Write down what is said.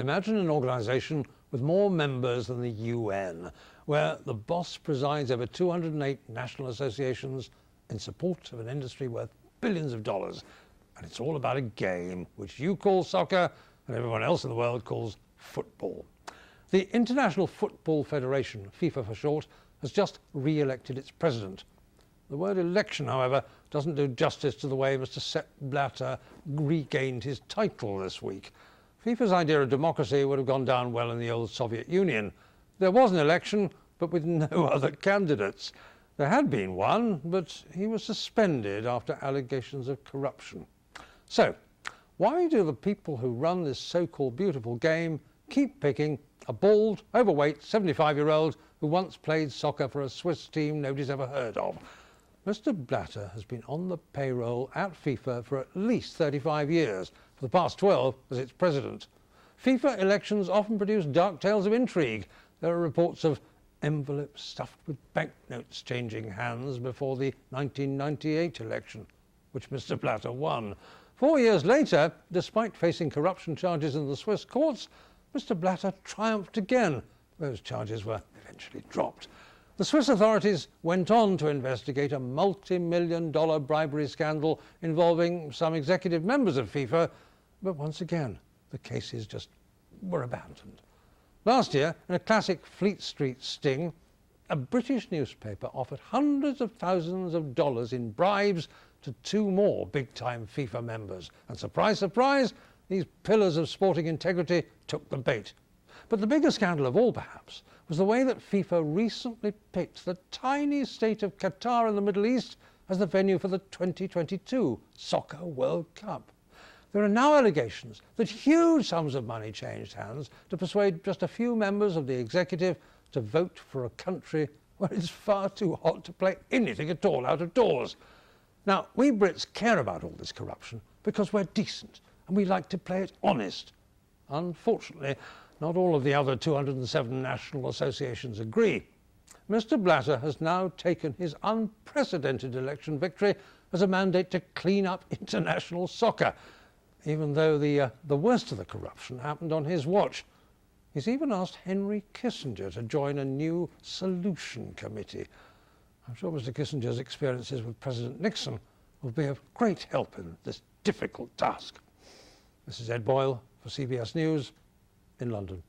Imagine an organisation with more members than the UN, where the boss presides over 208 national associations in support of an industry worth billions of dollars. And it's all about a game which you call soccer and everyone else in the world calls football. The International Football Federation, FIFA for short, has just re-elected its president. The word election, however, doesn't do justice to the way Mr. Sepp Blatter regained his title this week. FIFA's idea of democracy would have gone down well in the old Soviet Union. There was an election, but with no other candidates. There had been one, but he was suspended after allegations of corruption. So, why do the people who run this so-called beautiful game keep picking a bald, overweight, 75-year-old who once played soccer for a Swiss team nobody's ever heard of? Mr. Blatter has been on the payroll at FIFA for at least 35 years, for the past 12 as its president. FIFA elections often produce dark tales of intrigue. There are reports of envelopes stuffed with banknotes changing hands before the 1998 election, which Mr. Blatter won. 4 years later, despite facing corruption charges in the Swiss courts, Mr. Blatter triumphed again. Those charges were eventually dropped. The Swiss authorities went on to investigate a multi-million-dollar bribery scandal involving some executive members of FIFA, but once again, the cases just were abandoned. Last year, in a classic Fleet Street sting, a British newspaper offered hundreds of thousands of dollars in bribes to 2 more big-time FIFA members. And surprise, surprise, these pillars of sporting integrity took the bait. But the bigger scandal of all, perhaps, was the way that FIFA recently picked the tiny state of Qatar in the Middle East as the venue for the 2022 Soccer World Cup. There are now allegations that huge sums of money changed hands to persuade just a few members of the executive to vote for a country where it's far too hot to play anything at all out of doors. Now, we Brits care about all this corruption because we're decent and we like to play it honest. Unfortunately, not all of the other 207 national associations agree. Mr. Blatter has now taken his unprecedented election victory as a mandate to clean up international soccer, even though the worst of the corruption happened on his watch. He's even asked Henry Kissinger to join a new solution committee. I'm sure Mr. Kissinger's experiences with President Nixon will be of great help in this difficult task. This is Ed Boyle for CBS News in London.